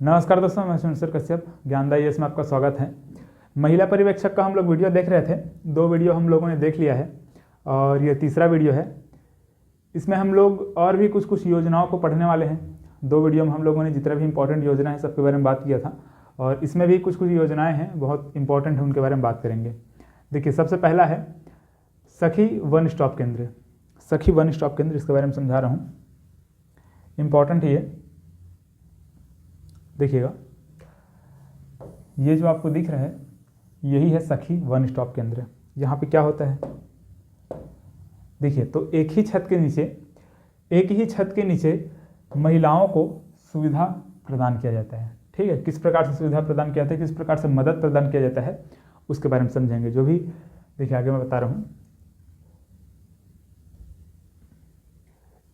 नमस्कार दोस्तों, मैं सुनील कश्यप, ज्ञानदायी में आपका स्वागत है। महिला पर्यवेक्षक का हम लोग वीडियो देख रहे थे। 2 वीडियो हम लोगों ने देख लिया है और ये तीसरा वीडियो है। इसमें हम लोग और भी कुछ योजनाओं को पढ़ने वाले हैं। 2 वीडियो में हम लोगों ने जितना भी इंपॉर्टेंट योजना है सबके बारे में बात किया था और इसमें भी कुछ योजनाएं हैं बहुत इंपॉर्टेंट है, उनके बारे में बात करेंगे। देखिए, सबसे पहला है सखी वन स्टॉप केंद्र। सखी वन स्टॉप केंद्र, इसके बारे में समझा रहा हूँ, इम्पॉर्टेंट है ये। देखिएगा, ये जो आपको दिख रहा है यही है सखी वन स्टॉप केंद्र। यहाँ पे क्या होता है देखिए, तो एक ही छत के नीचे महिलाओं को सुविधा प्रदान किया जाता है। ठीक है, किस प्रकार से सुविधा प्रदान किया जाता है, किस प्रकार से मदद प्रदान किया जाता है, उसके बारे में समझेंगे। जो भी देखिए आगे मैं बता रहा हूँ,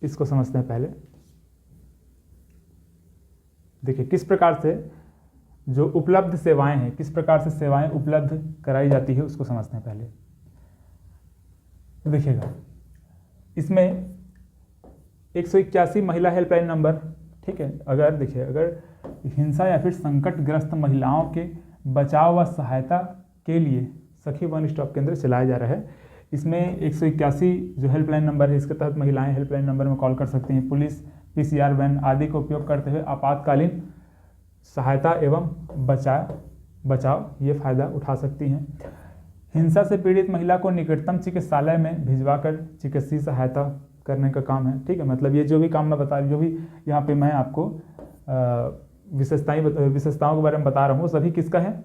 इसको समझते हैं पहले। देखिए, किस प्रकार से जो उपलब्ध सेवाएं हैं, किस प्रकार से सेवाएं उपलब्ध कराई जाती है, उसको समझते हैं पहले। देखिएगा, इसमें 181 महिला हेल्पलाइन नंबर, ठीक है। अगर हिंसा या फिर संकटग्रस्त महिलाओं के बचाव व सहायता के लिए सखी वन स्टॉप केंद्र चलाया जा रहा है। इसमें 181 जो हेल्पलाइन नंबर है, इसके तहत महिलाएं हेल्पलाइन नंबर में कॉल कर सकती हैं। पुलिस, पीसीआर वैन आदि का उपयोग करते हुए आपातकालीन सहायता एवं बचाव ये फायदा उठा सकती हैं। हिंसा से पीड़ित महिला को निकटतम चिकित्सालय में भिजवाकर चिकित्सीय सहायता करने का काम है। ठीक है, मतलब ये जो भी काम मैं बता रहा हूँ, जो भी यहाँ पे मैं आपको विशेषताओं के बारे में बता रहा हूँ, सभी किसका है?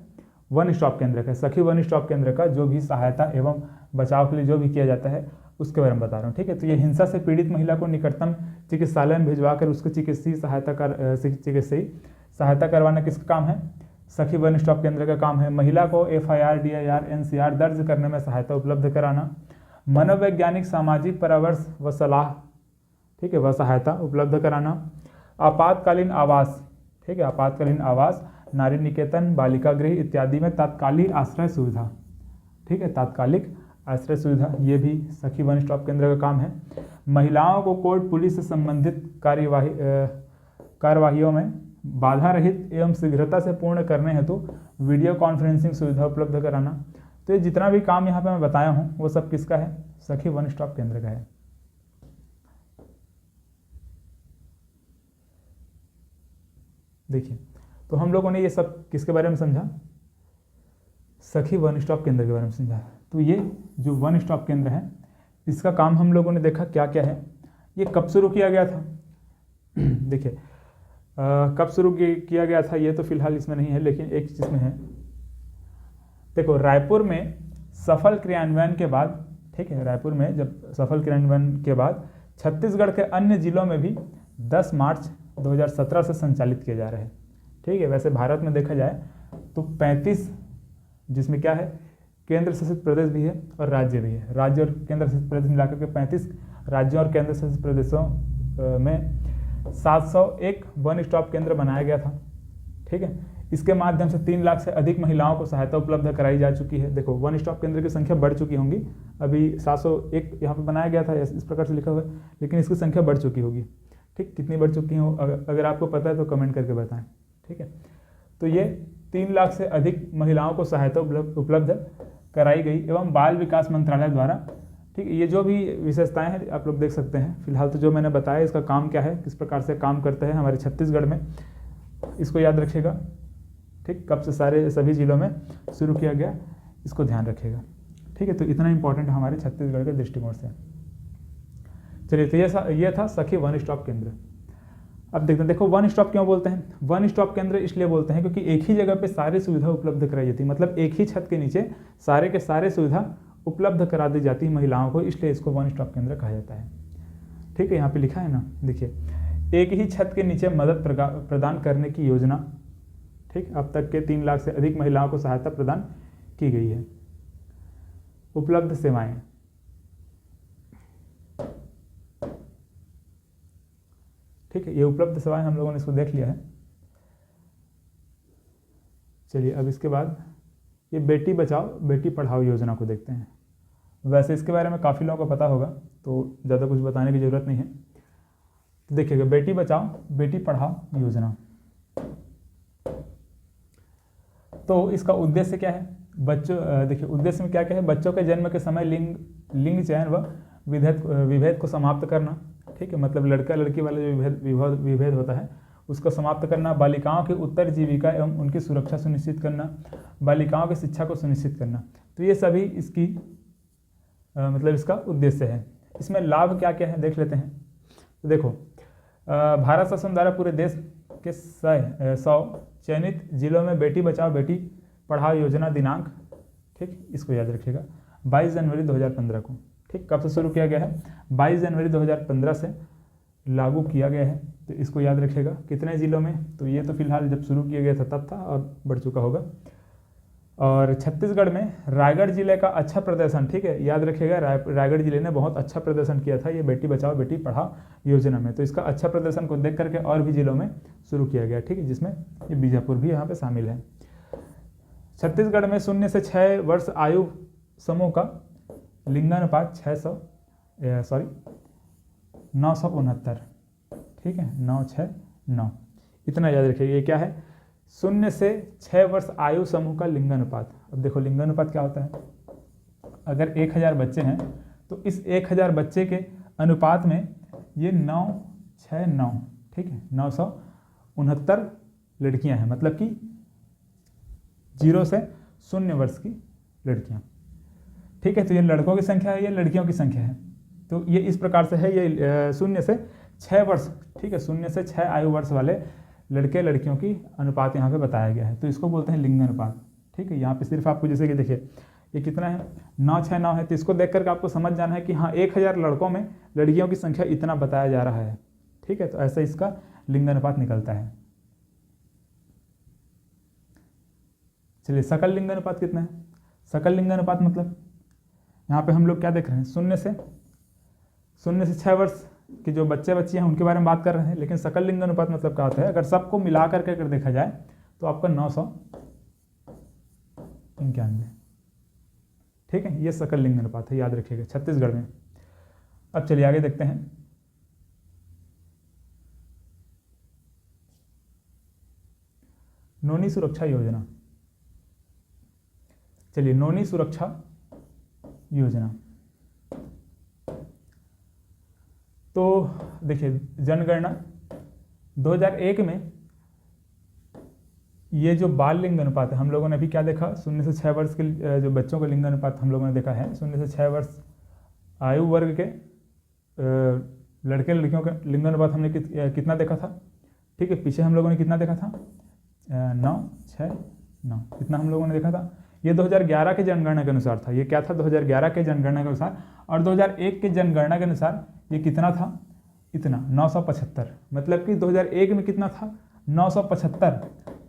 वन स्टॉप केंद्र का। सखी वन स्टॉप केंद्र का जो भी सहायता एवं बचाव के लिए जो भी किया जाता है उसके बारे में बता रहा हूँ। ठीक है, तो ये हिंसा से पीड़ित महिला को निकटतम चिकित्सालय में भिजवाकर उसको चिकित्सीय सहायता करवाना किसका काम है? सखी वन स्टॉप केंद्र का काम है। महिला को FIR, DIR, NCR दर्ज करने में सहायता उपलब्ध कराना। मनोवैज्ञानिक सामाजिक परामर्श व सलाह, ठीक है, वह सहायता उपलब्ध कराना। आपातकालीन आवास, ठीक है, आपातकालीन आवास, नारी निकेतन, बालिका गृह इत्यादि में तात्कालिक आश्रय सुविधा, ठीक है, तात्कालिक आश्रय सुविधा, ये भी सखी वन स्टॉप केंद्र का काम है। महिलाओं को कोर्ट, पुलिस से संबंधित कार्यवाहियों में बाधा रहित एवं शीघ्रता से पूर्ण करने हेतु वीडियो कॉन्फ्रेंसिंग सुविधा उपलब्ध कराना। तो ये जितना भी काम यहाँ पे मैं बताया हूँ वो सब किसका है? सखी वन स्टॉप केंद्र का है। देखिए, तो हम लोगों ने ये सब किसके बारे में समझा? सखी वन स्टॉप केंद्र के बारे में समझा। तो ये जो वन स्टॉप केंद्र है, इसका काम हम लोगों ने देखा क्या क्या है। ये कब शुरू किया गया था? देखिए, कब शुरू किया गया था ये तो फिलहाल इसमें नहीं है, लेकिन एक चीज में है। देखो, रायपुर में सफल क्रियान्वयन के बाद, ठीक है, रायपुर में जब सफल क्रियान्वयन के बाद छत्तीसगढ़ के अन्य जिलों में भी 10 मार्च 2017 से संचालित किए जा रहे हैं। ठीक है, वैसे भारत में देखा जाए तो 35, जिसमें क्या है, केंद्र शासित प्रदेश भी है और राज्य भी है। राज्य और केंद्र शासित प्रदेश मिलाकर के 35 राज्यों और केंद्र शासित प्रदेशों में 701 वन स्टॉप केंद्र बनाया गया था। ठीक है, इसके माध्यम से 3 लाख से अधिक महिलाओं को सहायता उपलब्ध कराई जा चुकी है। देखो, वन स्टॉप केंद्र की संख्या बढ़ चुकी होंगी। अभी 701 यहाँ पे बनाया गया था, इस प्रकार से लिखा हुआ है, लेकिन इसकी संख्या बढ़ चुकी होगी। ठीक, कितनी बढ़ चुकी हो अगर आपको पता है तो कमेंट करके बताएं। ठीक है, तो ये 3 लाख से अधिक महिलाओं को सहायता उपलब्ध कराई गई एवं बाल विकास मंत्रालय द्वारा। ठीक है, ये जो भी विशेषताएं हैं आप लोग देख सकते हैं। फिलहाल तो जो मैंने बताया इसका काम क्या है, किस प्रकार से काम करता है हमारे छत्तीसगढ़ में, इसको याद रखिएगा। ठीक, कब से सभी जिलों में शुरू किया गया, इसको ध्यान रखिएगा। ठीक है, तो इतना इंपॉर्टेंट है हमारे छत्तीसगढ़ के दृष्टिकोण से। चलिए, तो ये था सखी वन स्टॉप केंद्र। अब देखते हैं, देखो वन स्टॉप क्यों बोलते हैं? वन स्टॉप केंद्र इसलिए बोलते हैं क्योंकि एक ही जगह पे सारी सुविधा उपलब्ध कराई जाती है। मतलब एक ही छत के नीचे सारे के सारे सुविधा उपलब्ध करा दी जाती है महिलाओं को, इसलिए इसको वन स्टॉप केंद्र कहा जाता है। ठीक है, यहाँ पे लिखा है ना, देखिए, एक ही छत के नीचे मदद प्रदान करने की योजना। ठीक, अब तक के 3 लाख से अधिक महिलाओं को सहायता प्रदान की गई है। उपलब्ध सेवाएं, ठीक है, ये उपलब्ध सेवाएं हम लोगों ने इसको देख लिया है। चलिए, अब इसके बाद ये बेटी बचाओ बेटी पढ़ाओ योजना को देखते हैं। वैसे इसके बारे में काफ़ी लोगों को पता होगा, तो ज़्यादा कुछ बताने की ज़रूरत नहीं है। तो देखिएगा, बेटी बचाओ बेटी पढ़ाओ योजना, तो इसका उद्देश्य क्या है? बच्चों देखिए उद्देश्य में क्या क्या है? बच्चों के जन्म के समय लिंग चयन व विभेद को समाप्त करना, ठीक है, मतलब लड़का लड़की वाला जो विभेद होता है उसको समाप्त करना, बालिकाओं की उत्तर जीविका एवं उनकी सुरक्षा सुनिश्चित करना, बालिकाओं की शिक्षा को सुनिश्चित करना। तो ये सभी इसकी मतलब इसका उद्देश्य है। इसमें लाभ क्या क्या है देख लेते हैं। तो देखो भारत शासन द्वारा पूरे देश के 100 चयनित जिलों में बेटी बचाओ बेटी पढ़ाओ योजना दिनांक, ठीक, इसको याद रखिएगा, 22 जनवरी 2015 को, ठीक, कब से शुरू किया गया है? 22 जनवरी 2015 से लागू किया गया है। तो इसको याद रखिएगा। कितने ज़िलों में? तो ये तो फिलहाल जब शुरू किया गया था तब था और बढ़ चुका होगा। और छत्तीसगढ़ में रायगढ़ जिले का अच्छा प्रदर्शन, ठीक है, याद रखिएगा, रायगढ़ जिले ने बहुत अच्छा प्रदर्शन किया था ये बेटी बचाओ बेटी पढ़ाओ योजना में। तो इसका अच्छा प्रदर्शन को देख करके और भी जिलों में शुरू किया गया, ठीक है, जिसमें ये बीजापुर भी यहाँ पे शामिल है। छत्तीसगढ़ में 0 से 6 वर्ष आयु समूह का लिंगानुपात 969, ठीक है, 969, इतना याद रखिएगा। ये क्या है? 0 से 6 वर्ष आयु समूह का लिंगानुपात। अब देखो लिंगानुपात क्या होता है? अगर 1000 बच्चे हैं तो इस 1000 बच्चे के अनुपात में ये 969, ठीक है, 969 लड़कियां हैं, मतलब कि 0 से 0 वर्ष की लड़कियां, ठीक है। तो ये लड़कों की संख्या है, ये लड़कियों की संख्या है। तो ये इस प्रकार से है, ये 0 से 6 वर्ष, ठीक है, 0 से 6 आयु वर्ष वाले लड़के लड़कियों की अनुपात यहाँ पे बताया गया है। तो इसको बोलते हैं लिंगानुपात, ठीक है। यहाँ पे सिर्फ आपको जैसे कि देखिए ये कितना है, 969 है। तो इसको देख करके आपको समझ जाना है कि हाँ 1000 लड़कों में लड़कियों की संख्या इतना बताया जा रहा है, ठीक है। तो ऐसा इसका लिंगानुपात निकलता है। चलिए सकल लिंगानुपात कितना है? सकल लिंगानुपात मतलब यहाँ पे हम लोग क्या देख रहे हैं, 0 से 6 वर्ष के जो बच्चे बच्चियाँ हैं उनके बारे में बात कर रहे हैं। लेकिन सकल लिंगानुपात मतलब क्या होता है? अगर सबको मिला करके अगर देखा जाए तो आपका 991, ठीक है, ये सकल लिंगानुपात है, याद रखिएगा, छत्तीसगढ़ में। अब चलिए आगे देखते हैं। नोनी सुरक्षा योजना। चलिए नोनी सुरक्षा योजना, तो देखिए जनगणना 2001 में ये जो बाल लिंग अनुपात है, हम लोगों ने अभी क्या देखा, 0 से 6 वर्ष के जो बच्चों का लिंग अनुपात हम लोगों ने देखा है, 0 से 6 वर्ष आयु वर्ग के लड़के लड़कियों का लिंग अनुपात हमने कितना देखा था, ठीक है। पीछे हम लोगों ने कितना देखा था, 969, इतना हम लोगों ने देखा था। ये 2011 के जनगणना के अनुसार था। ये क्या था? 2011 के जनगणना के अनुसार। और 2001 के जनगणना के अनुसार ये कितना था? इतना 975, मतलब कि 2001 में कितना था, 975,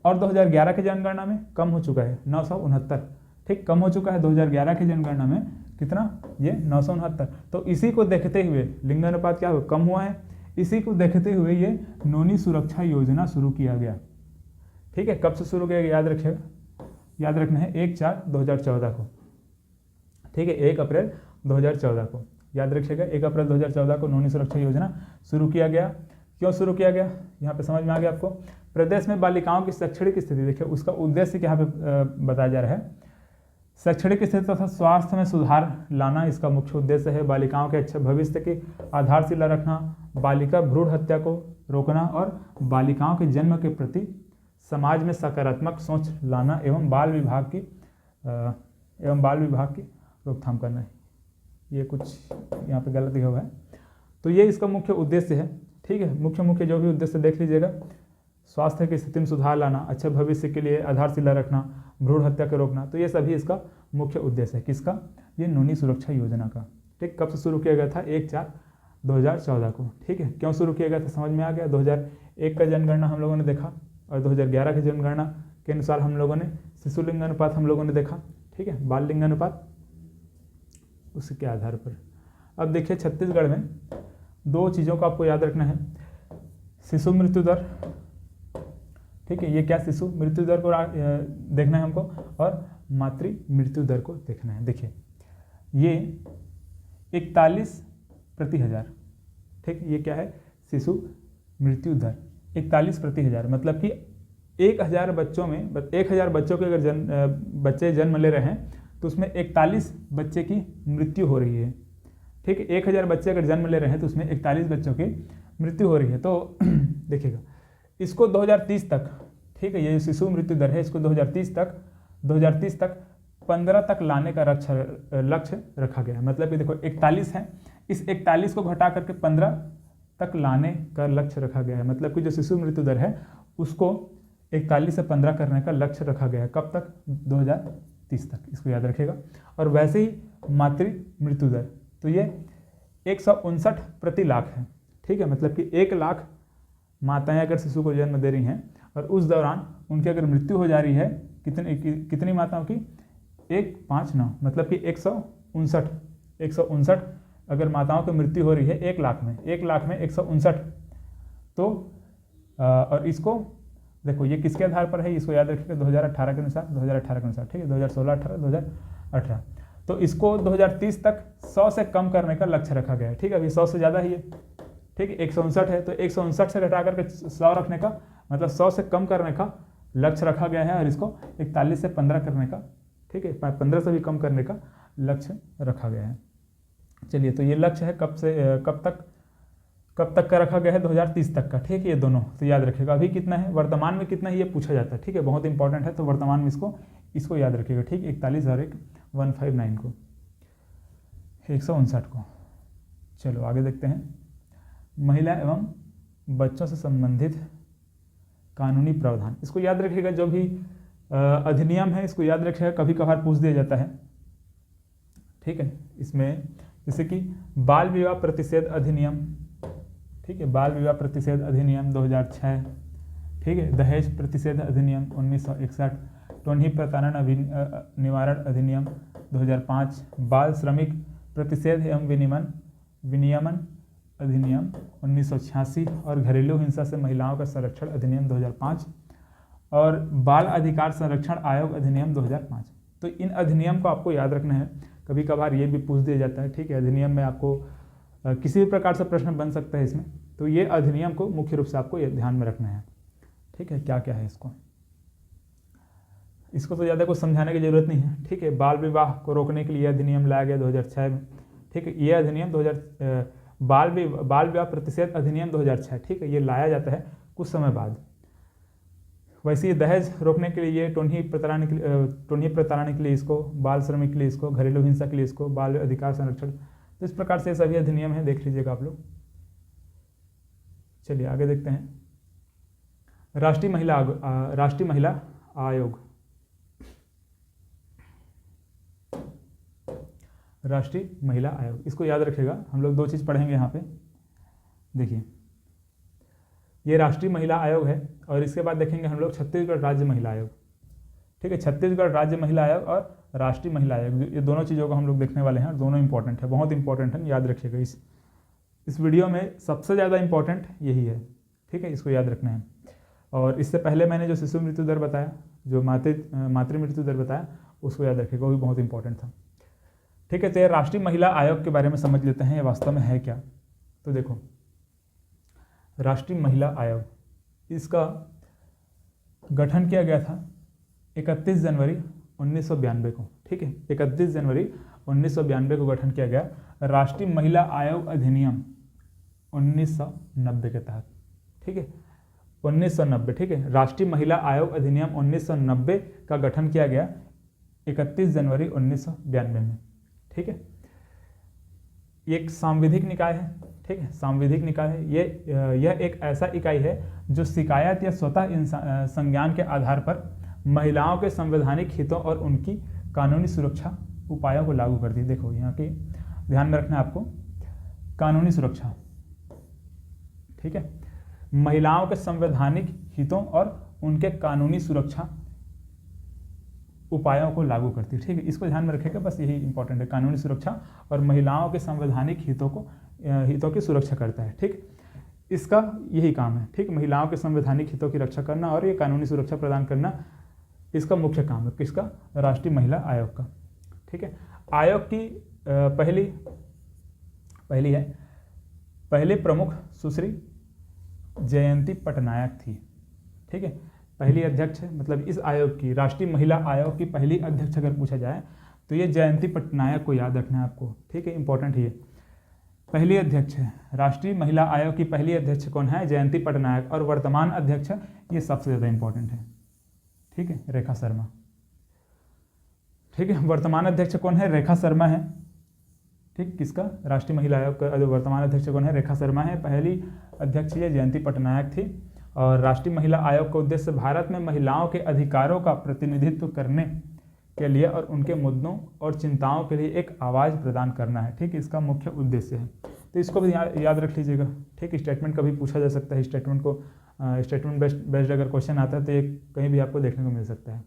और 2011 के जनगणना में कम हो चुका है, 969, ठीक, कम हो चुका है 2011 की जनगणना में कितना, ये 969। तो इसी को देखते हुए लिंगानुपात क्या हुआ, कम हुआ है। इसी को देखते हुए ये नोनी सुरक्षा योजना शुरू किया गया, ठीक है। कब से शुरू किया गया याद रखिएगा, याद रखना है 1/4/2014 को, ठीक है, 1 अप्रैल 2014 को, याद रखिएगा 1 अप्रैल 2014 को नोनी सुरक्षा योजना शुरू किया गया। क्यों शुरू किया गया, यहाँ पे समझ में आ गया आपको। प्रदेश में बालिकाओं की शैक्षणिक स्थिति, देखिए उसका उद्देश्य यहाँ पे बताया जा रहा है, शैक्षणिक स्थिति तथा स्वास्थ्य में सुधार लाना इसका मुख्य उद्देश्य है। बालिकाओं के अच्छे भविष्य की आधारशिला रखना, बालिका भ्रूण हत्या को रोकना और बालिकाओं के जन्म के प्रति समाज में सकारात्मक सोच लाना एवं बाल विभाग की रोकथाम करना है। ये कुछ यहाँ पे गलत लिखा हुआ है, तो ये इसका मुख्य उद्देश्य है, ठीक है। मुख्य जो भी उद्देश्य देख लीजिएगा, स्वास्थ्य की स्थिति में सुधार लाना, अच्छे भविष्य के लिए आधारशिला रखना, भ्रूण हत्या को रोकना, तो ये सभी इसका मुख्य उद्देश्य है। किसका? ये नोनी सुरक्षा योजना का, ठीक। कब से शुरू किया गया था? 1/4/2014 को, ठीक है। क्यों शुरू किया गया था समझ में आ गया। 2001 का जनगणना हम लोगों ने देखा और 2011 की जनगणना के अनुसार हम लोगों ने शिशु लिंगानुपात हम लोगों ने देखा, ठीक है, बाल लिंगानुपात, उसके आधार पर। अब देखिए छत्तीसगढ़ में 2 चीज़ों को आपको याद रखना है, शिशु मृत्यु दर, ठीक है, ये क्या, शिशु मृत्यु दर को देखना है हमको, और मातृ मृत्यु दर को देखना है। देखिए ये 41/1000, ठीक, ये क्या है, शिशु मृत्यु दर 41/1000, मतलब कि 1000 बच्चों में 1000 बच्चों के अगर बच्चे जन्म ले रहे हैं तो उसमें 41 बच्चे की मृत्यु हो रही है। ठीक है, 1000 बच्चे अगर जन्म ले रहे हैं तो उसमें 41 बच्चों की मृत्यु हो रही है। तो देखिएगा, इसको 2030 तक, ठीक है, ये शिशु मृत्यु दर है, इसको 2030 तक 15 तक लाने का लक्ष्य रखा गया है। मतलब कि देखो 41 है, इस 41 को घटा करके 15 तक लाने का लक्ष्य रखा गया है। मतलब कि जो शिशु मृत्यु दर है उसको 41 से 15 करने का लक्ष्य रखा गया है। कब तक? 2030 तक, इसको याद रखिएगा। और वैसे ही मातृ मृत्यु दर, तो ये 159 प्रति लाख है। ठीक है, मतलब कि 1 लाख माताएं अगर शिशु को जन्म दे रही हैं और उस दौरान उनकी अगर मृत्यु हो जा रही है, कितनी माताओं की? 159, मतलब कि 159 अगर माताओं की मृत्यु हो रही है 1 लाख में 159। तो और इसको देखो, ये किसके आधार पर है, इसको याद रखिएगा 2018 के अनुसार, 2018 के अनुसार, ठीक है, 2016-18, 2018। तो इसको 2030 तक 100 से कम करने का लक्ष्य रखा गया है। ठीक है, अभी 100 से ज़्यादा ही है। ठीक है, 159 है, तो 159 से घटा करके 100 रखने का, मतलब 100 से कम करने का लक्ष्य रखा गया है। और इसको 41 से 15 करने का, ठीक है, 15 से भी कम करने का लक्ष्य रखा गया है। चलिए, तो ये लक्ष्य है कब तक का रखा गया है? 2030 तक का। ठीक है, ये दोनों तो याद रखिएगा। अभी कितना है, वर्तमान में कितना है, ये पूछा जाता है। ठीक है, बहुत इंपॉर्टेंट है, तो वर्तमान में इसको याद रखिएगा। ठीक, 41 और 159 को, 159 को। चलो आगे देखते हैं। महिला एवं बच्चों से संबंधित कानूनी प्रावधान, इसको याद रखिएगा। जो भी अधिनियम है इसको याद रखिएगा, कभी कभार पूछ दिया जाता है। ठीक है, इसमें जैसे कि बाल विवाह प्रतिषेध अधिनियम, ठीक है, बाल विवाह प्रतिषेध अधिनियम 2006, ठीक है, दहेज प्रतिषेध अधिनियम 1961, टोन्ही प्रताड़ना निवारण अधिनियम 2005, बाल श्रमिक प्रतिषेध एवं विनियमन अधिनियम 1986 और घरेलू हिंसा से महिलाओं का संरक्षण अधिनियम 2005 और बाल अधिकार संरक्षण आयोग अधिनियम 2005। तो इन अधिनियम को आपको याद रखना है, कभी कभार ये भी पूछ दिया जाता है। ठीक है, अधिनियम में आपको किसी भी प्रकार से प्रश्न बन सकता है इसमें, तो ये अधिनियम को मुख्य रूप से आपको ये ध्यान में रखना है। ठीक है, क्या क्या है इसको तो ज़्यादा कुछ समझाने की जरूरत नहीं है। ठीक है, बाल विवाह को रोकने के लिए अधिनियम लाया गया 2006 में। ठीक है, ये अधिनियम बाल विवाह प्रतिषेध अधिनियम 2006, ठीक है, ये लाया जाता है कुछ समय बाद। वैसे ही दहेज रोकने के लिए ये टोन्ही प्रताड़ना के लिए इसको, बाल श्रमिक के लिए इसको, घरेलू हिंसा के लिए इसको, बाल अधिकार संरक्षण, तो इस प्रकार से सभी अधिनियम हैं, देख लीजिएगा आप लोग। चलिए आगे देखते हैं। राष्ट्रीय महिला आयोग, राष्ट्रीय महिला आयोग, इसको याद रखिएगा। हम लोग 2 चीज़ पढ़ेंगे यहाँ पे। देखिए, ये राष्ट्रीय महिला आयोग है और इसके बाद देखेंगे हम लोग छत्तीसगढ़ राज्य महिला आयोग। ठीक है, छत्तीसगढ़ राज्य महिला आयोग और राष्ट्रीय महिला आयोग, ये दोनों चीज़ों को हम लोग देखने वाले हैं और दोनों इंपॉर्टेंट है, बहुत इंपॉर्टेंट है, याद रखिएगा। इस वीडियो में सबसे ज़्यादा इंपॉर्टेंट यही है। ठीक है, इसको याद रखना है। और इससे पहले मैंने जो शिशु मृत्यु दर बताया, जो मातृ मृत्यु दर बताया, उसको याद रखिएगा, वो भी बहुत इंपॉर्टेंट था। ठीक है, तो ये राष्ट्रीय महिला आयोग के बारे में समझ लेते हैं, ये वास्तव में है क्या। तो देखो, राष्ट्रीय महिला आयोग, इसका गठन किया गया था 31 जनवरी 1992 को। ठीक है, 31 जनवरी 1992 को गठन किया गया राष्ट्रीय महिला आयोग अधिनियम 1990 के तहत। ठीक है, 1990, ठीक है, राष्ट्रीय महिला आयोग अधिनियम 1990 का गठन किया गया 31 जनवरी 1992 में। ठीक है, ये एक सांविधिक निकाय है। ठीक है, सांविधिक निकाय है। यह एक ऐसा इकाई है जो शिकायत या स्वतः संज्ञान के आधार पर महिलाओं के संवैधानिक हितों और उनकी कानूनी सुरक्षा उपायों को लागू करती है। देखो, यहाँ के ध्यान में रखना है आपको, कानूनी सुरक्षा। ठीक है, महिलाओं के संवैधानिक हितों और उनके कानूनी सुरक्षा उपायों को लागू करती है। ठीक है, इसको ध्यान में रखेगा, बस यही इंपॉर्टेंट है, कानूनी सुरक्षा और महिलाओं के संवैधानिक हितों की सुरक्षा करता है। ठीक, इसका यही काम है। ठीक, महिलाओं के संवैधानिक हितों की रक्षा करना और ये कानूनी सुरक्षा प्रदान करना इसका मुख्य काम है। किसका? राष्ट्रीय महिला आयोग का। ठीक है, आयोग की पहली प्रमुख सुश्री जयंती पटनायक थी। ठीक है, पहली अध्यक्ष है, मतलब इस आयोग की, राष्ट्रीय महिला आयोग की पहली अध्यक्ष अगर पूछा जाए तो ये जयंती पटनायक को याद रखना है आपको, ठीक है, इंपॉर्टेंट है ये। पहली अध्यक्ष है राष्ट्रीय महिला आयोग की पहली अध्यक्ष कौन है? जयंती पटनायक। और वर्तमान अध्यक्ष, ये सबसे ज़्यादा इंपॉर्टेंट है, ठीक है, रेखा शर्मा। ठीक है, वर्तमान अध्यक्ष कौन है? रेखा शर्मा है। ठीक, किसका? राष्ट्रीय महिला आयोग का वर्तमान अध्यक्ष कौन है? रेखा शर्मा है। पहली अध्यक्ष ये जयंती पटनायक थी। और राष्ट्रीय महिला आयोग का उद्देश्य भारत में महिलाओं के अधिकारों का प्रतिनिधित्व करने के लिए और उनके मुद्दों और चिंताओं के लिए एक आवाज़ प्रदान करना है। ठीक, इसका मुख्य उद्देश्य है। तो इसको भी याद रख लीजिएगा। ठीक, स्टेटमेंट कभी पूछा जा सकता है, स्टेटमेंट बेस्ड अगर क्वेश्चन आता है तो ये कहीं भी आपको देखने को मिल सकता है।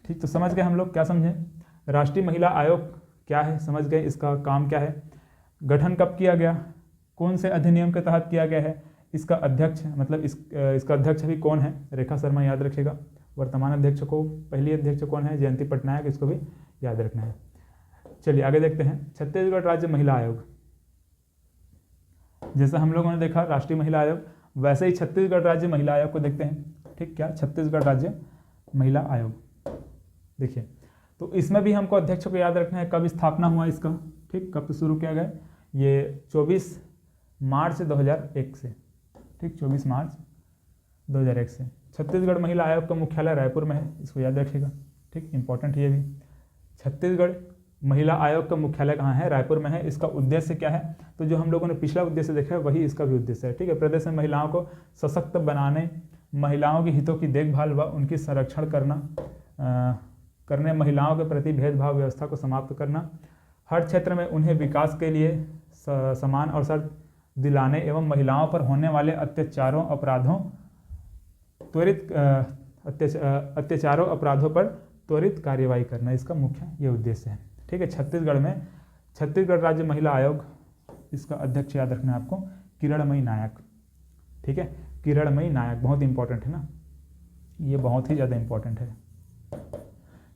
ठीक, तो समझ गए हम लोग, क्या समझे? राष्ट्रीय महिला आयोग क्या है, समझ गए, इसका काम क्या है, गठन कब किया गया, कौन से अधिनियम के तहत किया गया है, इसका अध्यक्ष, मतलब इसका अध्यक्ष भी कौन है? रेखा शर्मा, याद रखिएगा। वर्तमान अध्यक्ष को, पहली अध्यक्ष कौन है? जयंती पटनायक, इसको भी याद रखना है। चलिए आगे देखते हैं। छत्तीसगढ़ राज्य महिला आयोग, जैसा हम लोगों ने देखा राष्ट्रीय महिला आयोग, वैसे ही छत्तीसगढ़ राज्य महिला आयोग को देखते हैं। ठीक, क्या? छत्तीसगढ़ राज्य महिला आयोग। देखिए, तो इसमें भी हमको अध्यक्ष को याद रखना है, कब स्थापना हुआ इसका। ठीक, कब से शुरू किया गया? ये 24 मार्च 2001 से। ठीक, 24 मार्च 2001 से। छत्तीसगढ़ महिला आयोग का मुख्यालय रायपुर में है, इसको याद रखिएगा। ठीक, इंपॉर्टेंट है ये भी। छत्तीसगढ़ महिला आयोग का मुख्यालय कहाँ है? रायपुर में है। इसका उद्देश्य क्या है? तो जो हम लोगों ने पिछला उद्देश्य देखा है वही इसका भी उद्देश्य है। ठीक है, प्रदेश में महिलाओं को सशक्त बनाने, महिलाओं के हितों की देखभाल व उनकी संरक्षण करने, महिलाओं के प्रति भेदभाव व्यवस्था को समाप्त करना, हर क्षेत्र में उन्हें विकास के लिए समान अवसर दिलाने एवं महिलाओं पर होने वाले अत्याचारों अपराधों पर त्वरित कार्यवाही करना, इसका मुख्य ये उद्देश्य है। ठीक है, छत्तीसगढ़ राज्य महिला आयोग, इसका अध्यक्ष याद रखना है आपको, किरणमयी नायक। ठीक है, किरणमयी नायक बहुत इंपॉर्टेंट है ना, ये बहुत ही ज़्यादा इंपॉर्टेंट है।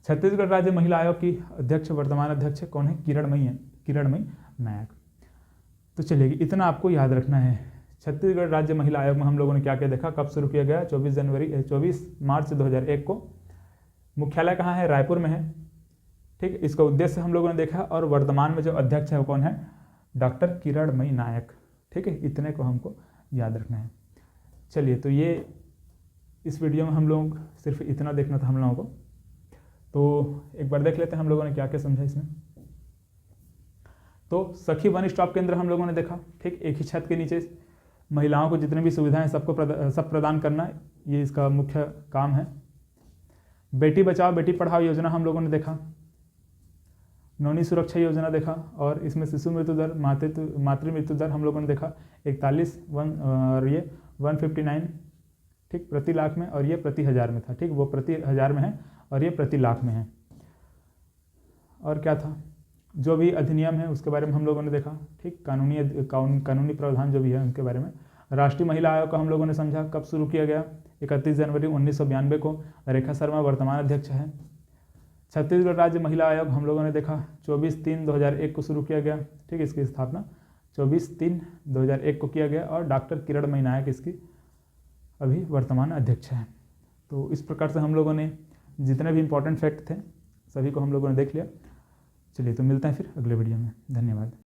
छत्तीसगढ़ राज्य महिला आयोग की अध्यक्ष, वर्तमान अध्यक्ष कौन है? किरणमयी नायक। तो चलिए, इतना आपको याद रखना है। छत्तीसगढ़ राज्य महिला आयोग में हम लोगों ने क्या क्या देखा, कब शुरू किया गया? 24 मार्च 2001 को। मुख्यालय कहाँ है? रायपुर में है। ठीक, इसका उद्देश्य हम लोगों ने देखा। और वर्तमान में जो अध्यक्ष है वो कौन है? डॉक्टर किरणमयी नायक। ठीक है, इतने को हमको याद रखना है। चलिए, तो ये इस वीडियो में हम लोग सिर्फ इतना देखना था हम लोगों को। तो एक बार देख लेते हैं हम लोगों ने क्या क्या समझा इसमें। तो सखी वन स्टॉप केंद्र हम लोगों ने देखा। ठीक, एक ही छत के नीचे महिलाओं को जितनी भी सुविधाएं सब प्रदान करना, ये इसका मुख्य काम है। बेटी बचाओ बेटी पढ़ाओ योजना हम लोगों ने देखा। नौनी सुरक्षा योजना देखा। और इसमें शिशु मृत्यु दर, मातृ मृत्यु दर हम लोगों ने देखा 41 और ये 159, ठीक, प्रति लाख में, और ये प्रति हजार में था। ठीक, वो प्रति हजार में है और ये प्रति लाख में है। और क्या था, जो भी अधिनियम है उसके बारे में हम लोगों ने देखा। ठीक, कानूनी प्रावधान जो भी है उनके बारे में। राष्ट्रीय महिला आयोग का हम लोगों ने समझा, कब शुरू किया गया? 31 जनवरी 1992 को। रेखा शर्मा वर्तमान अध्यक्ष है। छत्तीसगढ़ राज्य महिला आयोग हम लोगों ने देखा 24/3/2001 को शुरू किया गया। ठीक, इसकी स्थापना 24/3/2001 को किया गया। और डॉक्टर किरणमयी नायक इसकी अभी वर्तमान अध्यक्ष है। तो इस प्रकार से हम लोगों ने जितने भी इंपॉर्टेंट फैक्ट थे सभी को हम लोगों ने देख लिया। चलिए, तो मिलते हैं फिर अगले वीडियो में। धन्यवाद।